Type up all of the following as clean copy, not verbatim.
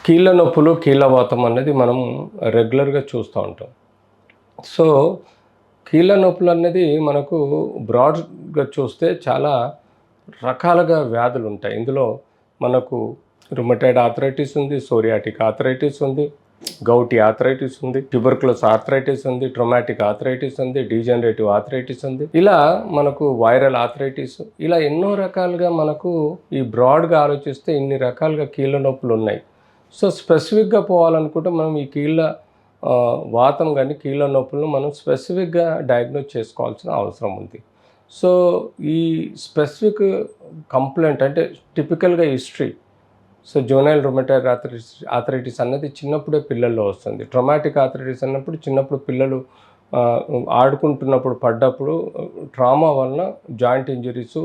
కీళ్ళ నొప్పులు, కీళ్ళవాతం అనేది మనం రెగ్యులర్‌గా చూస్తూ ఉంటాం. సో, కీళ్ళ నొప్పులు అనేది మనకు బ్రాడ్‌గా చూస్తే చాలా రకాలుగా వ్యాధులుంటాయి. ఇందులో మనకు రుమటైడ్ ఆర్థరైటిస్ ఉంది, సోరియాటిక్ ఆర్థరైటిస్ ఉంది, గౌటీ ఆర్థరైటిస్ ఉంది, ట్యూబర్క్యులోస్ ఆర్థరైటిస్ ఉంది, ట్రొమాటిక్ ఆర్థరైటిస్ ఉంది, డీజనరేటివ్ ఆర్థరైటిస్ ఉంది. ఇలా మనకు వైరల్ ఆర్థరైటిస్ ఇలా ఎన్నో రకాలుగా మనకు ఈ బ్రాడ్‌గా ఆలోచిస్తే ఇన్ని రకాలుగా కీళ్ళ నొప్పులున్నాయి. సో, స్పెసిఫిక్‌గా పోవాలనుకుంటే మనం ఈ కీళ్ళ వాతం గానీ, కీళ్ళ నొప్పులను మనం స్పెసిఫిక్‌గా డయాగ్నోజ్ చేసుకోవాల్సిన అవసరం ఉంది. సో, ఈ స్పెసిఫిక్ కంప్లెయింట్ అంటే టిపికల్‌గా history. So, juvenile rheumatoid arthritis అన్నది చిన్నప్పుడే పిల్లల్లో వస్తుంది. ట్రొమాటిక్ ఆర్థరైటిస్ అన్నప్పుడు చిన్నప్పుడు పిల్లలు ఆడుకుంటున్నప్పుడు పడ్డప్పుడు ట్రామా వలన జాయింట్ ఇంజరీసు,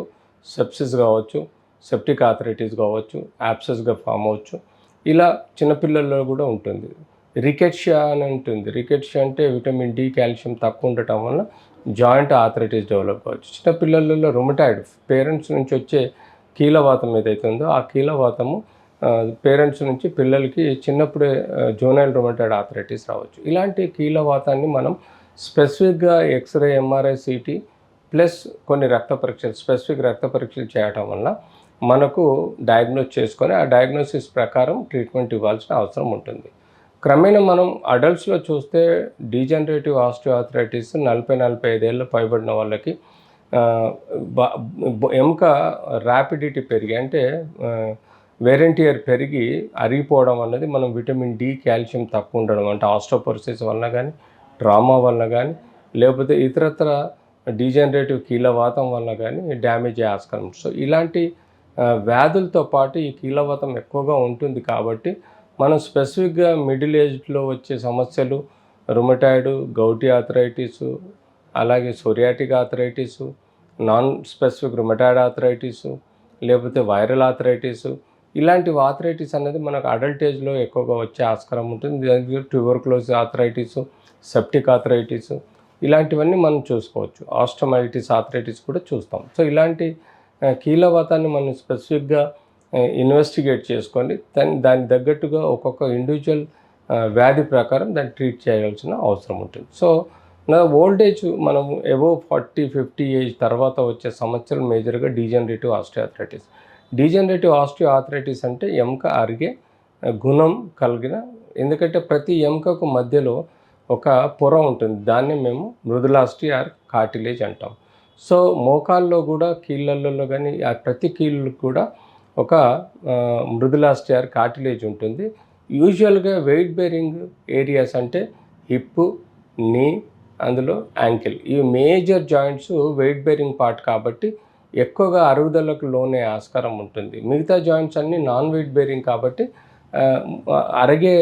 సెప్సిస్ కావచ్చు, సెప్టిక్ ఆర్థరైటిస్ కావచ్చు, యాబ్సెస్‌గా ఫామ్ అవ్వచ్చు. ఇలా చిన్నపిల్లల్లో కూడా ఉంటుంది. రికెట్షియా అని ఉంటుంది. రికెట్షియా అంటే విటమిన్ డి, కాల్షియం తక్కువ ఉండటం వలన జాయింట్ ఆర్థరైటిస్ డెవలప్ అవ్వచ్చు. చిన్నపిల్లలలో రుమటాయిడ్ పేరెంట్స్ నుంచి వచ్చే కీళ్ళవాతం ఏదైతే ఉందో ఆ కీళ్ళవాతము పేరెంట్స్ నుంచి పిల్లలకి చిన్నప్పుడే జువెనైల్ రుమటాయిడ్ ఆర్థరైటిస్ రావచ్చు. ఇలాంటి కీళ్ళవాతాన్ని మనం స్పెసిఫిక్‌గా ఎక్స్‌రే, ఎంఆర్ఐ, సిటీ ప్లస్ కొన్ని రక్త పరీక్షలు, స్పెసిఫిక్ రక్త పరీక్షలు చేయటం వల్ల మనకు డయాగ్నోస్ చేసుకొని ఆ డయాగ్నోసిస్ ప్రకారం ట్రీట్మెంట్ ఇవ్వాల్సిన అవసరం ఉంటుంది. క్రమేణా మనం అడల్ట్స్‌లో చూస్తే డీజనరేటివ్ ఆస్టియోఆర్థరైటిస్ 40-45 ఏళ్ళు పైబడిన వాళ్ళకి ఎముక ర్యాపిడిటీ పెరిగి అంటే వేర్ అండ్ టియర్ పెరిగి అరిగిపోవడం అన్నది మనం విటమిన్ డి, కాల్షియం తక్కువ ఉండడం అంటే ఆస్టియోపోరోసిస్ వలన కానీ, ట్రామా వలన కానీ, లేకపోతే ఇతరత్ర డీజనరేటివ్ కీళ్ళవాతం వలన కానీ డ్యామేజ్ అయ్యే ఆస్కారం ఉంటుంది. సో, ఇలాంటి వ్యాధులతో పాటు ఈ కీళ్ళవాతం ఎక్కువగా ఉంటుంది కాబట్టి మనం స్పెసిఫిక్‌గా మిడిల్ ఏజ్‌లో వచ్చే సమస్యలు రుమటాయిడ్, గౌటీ ఆర్థరైటిస్, అలాగే psoriatic arthritis, non specific rheumatoid arthritis, లేకపోతే వైరల్ ఆర్థరైటిస్ ఇలాంటి ఆర్థరైటిస్ అనేది మనకు అడల్ట్ ఏజ్‌లో ఎక్కువగా వచ్చే ఆస్కారం ఉంటుంది. దానికి ట్యూబర్క్యులోస్ ఆర్థరైటిస్, సెప్టిక్ ఆర్థరైటిస్ ఇలాంటివన్నీ మనం చూసుకోవచ్చు. ఆస్టోమైటిస్ ఆర్థరైటిస్ కూడా చూస్తాం. సో, ఇలాంటి కీళ్ళవాతాన్ని మనం స్పెసిఫిక్‌గా ఇన్వెస్టిగేట్ చేసుకొని దానికి తగ్గట్టుగా ఒక్కొక్క ఇండివిజువల్ వ్యాధి ప్రకారం దాన్ని ట్రీట్ చేయాల్సిన అవసరం ఉంటుంది. సో, ఓల్డ్ ఏజ్ మనం అబోవ్ 40-50 ఏజ్ తర్వాత వచ్చే సమస్యలు మేజర్గా డీజనరేటివ్ ఆస్టియోఆర్థరైటిస్. డీజనరేటివ్ ఆస్టియోఆర్థరైటిస్ అంటే ఎముక అరిగే గుణం కలిగిన, ఎందుకంటే ప్రతి ఎముకకు మధ్యలో ఒక పొర ఉంటుంది. దాన్ని మేము మృదులాస్థి ఆర్ కార్టిలేజ్ అంటాం. సో, మోకాల్లో కూడా కీళ్ళల్లో కానీ ప్రతి కీళ్ళకు కూడా ఒక మృదులాస్థి ఆర్ కార్టిలేజ్ ఉంటుంది. యూజువల్గా వెయిట్ బేరింగ్ ఏరియాస్ అంటే హిప్, నీ, అందులో యాంకిల్ ఈ major joints weight bearing part కాబట్టి ఎక్కువగా అరుగుదలకు లోనే ఆస్కారం ఉంటుంది. మిగతా జాయింట్స్ అన్నీ నాన్ వెయిట్ బేరింగ్ కాబట్టి అరిగే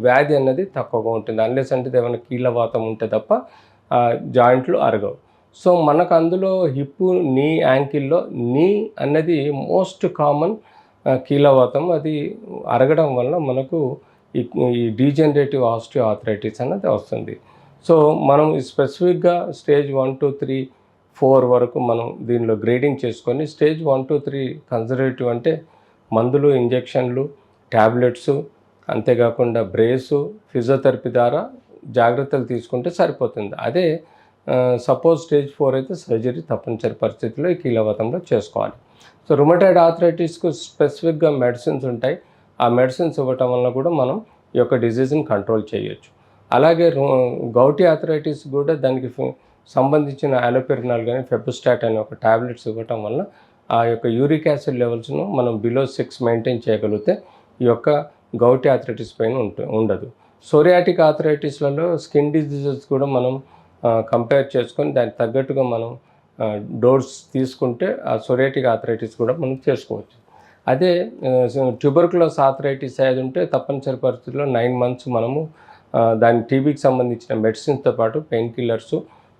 వ్యాధి అన్నది తక్కువగా ఉంటుంది. అన్లెస్ అంటే ఏమైనా కీళ్ళవాతం ఉంటే తప్ప జాయింట్లు అరగవు. సో, మనకు అందులో హిప్, నీ, యాంకిల్లో నీ అన్నది మోస్ట్ కామన్ కీళ్ళవాతం. అది అరగడం వలన మనకు ఈ డీజనరేటివ్ ఆస్టియోఆర్థరైటిస్ అన్నది వస్తుంది. సో, మనం స్పెసిఫిక్‌గా స్టేజ్ 1, 2, 3, 4 వరకు మనం దీనిలో గ్రేడింగ్ చేసుకొని స్టేజ్ 1, 2, 3 కన్జర్వేటివ్ అంటే మందులు, ఇంజెక్షన్లు, ట్యాబ్లెట్స్, అంతేకాకుండా బ్రేసు, ఫిజియోథెరపీ ద్వారా జాగ్రత్తలు తీసుకుంటే సరిపోతుంది. అదే సపోజ్ స్టేజ్ 4 అయితే సర్జరీ తప్పనిసరి పరిస్థితుల్లో ఈ కీళ్ళవాతంలో చేసుకోవాలి. సో, రుమటాయిడ్ ఆర్థరైటిస్కు స్పెసిఫిక్‌గా మెడిసిన్స్ ఉంటాయి. ఆ మెడిసిన్స్ ఇవ్వటం వలన కూడా మనం ఈ యొక్క డిజీజ్ని కంట్రోల్ చేయొచ్చు. అలాగే గౌటీ ఆర్థరైటిస్ కూడా దానికి సంబంధించిన అలోపెరినాల్ కానీ, ఫెబుస్టాట్ అనే ఒక టాబ్లెట్స్ ఇవ్వటం వల్ల ఆ యొక్క యూరిక్ యాసిడ్ లెవెల్స్ను మనం బిలో 6 మెయింటైన్ చేయగలిగితే ఈ యొక్క గౌటీ ఆర్థరైటిస్ పైన ఉండదు. సోరియాటిక్ ఆర్థరైటిస్లలో స్కిన్ డిజీజెస్ కూడా మనం కంపేర్ చేసుకొని దానికి తగ్గట్టుగా మనం డోస్ తీసుకుంటే ఆ సోరియాటిక్ ఆర్థరైటిస్ కూడా మనం చేసుకోవచ్చు. అదే ట్యూబర్క్యులోస్ ఆర్థరైటిస్ అయ్యేది ఉంటే తప్పనిసరి పరిస్థితుల్లో 9 మంత్స్ మనము దాని టీబీకి సంబంధించిన మెడిసిన్స్తో పాటు పెయిన్ కిల్లర్స్,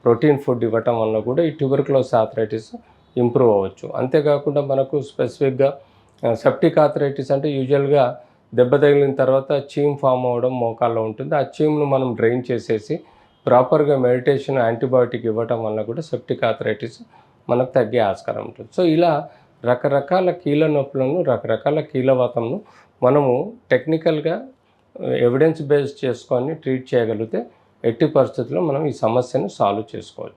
ప్రోటీన్ ఫుడ్ ఇవ్వటం వల్ల కూడా ఈ ట్యూబర్క్యులోస్ ఆర్థరైటిస్ ఇంప్రూవ్ అవ్వచ్చు. అంతేకాకుండా మనకు స్పెసిఫిక్‌గా సెప్టిక్ ఆర్థరైటిస్ అంటే యూజువల్గా దెబ్బ తగిలిన తర్వాత చీమ్ ఫామ్ అవ్వడం మోకాల్లో ఉంటుంది. ఆ చీమ్ను మనం డ్రైన్ చేసేసి ప్రాపర్గా మెడిటేషన్, యాంటీబయాటిక్ ఇవ్వటం వల్ల కూడా సెప్టిక్ ఆర్థరైటిస్ మనకు తగ్గే ఆస్కారం ఉంటుంది. సో, ఇలా రకరకాల కీళ్ళ నొప్పులను, రకరకాల కీళ్ళవాతంను మనము టెక్నికల్‌గా ఎవిడెన్స్ బేస్ చేసుకొని ట్రీట్ చేయగలిగితే ఎట్టి పరిస్థితుల్లో మనం ఈ సమస్యను సాల్వ్ చేసుకోవచ్చు.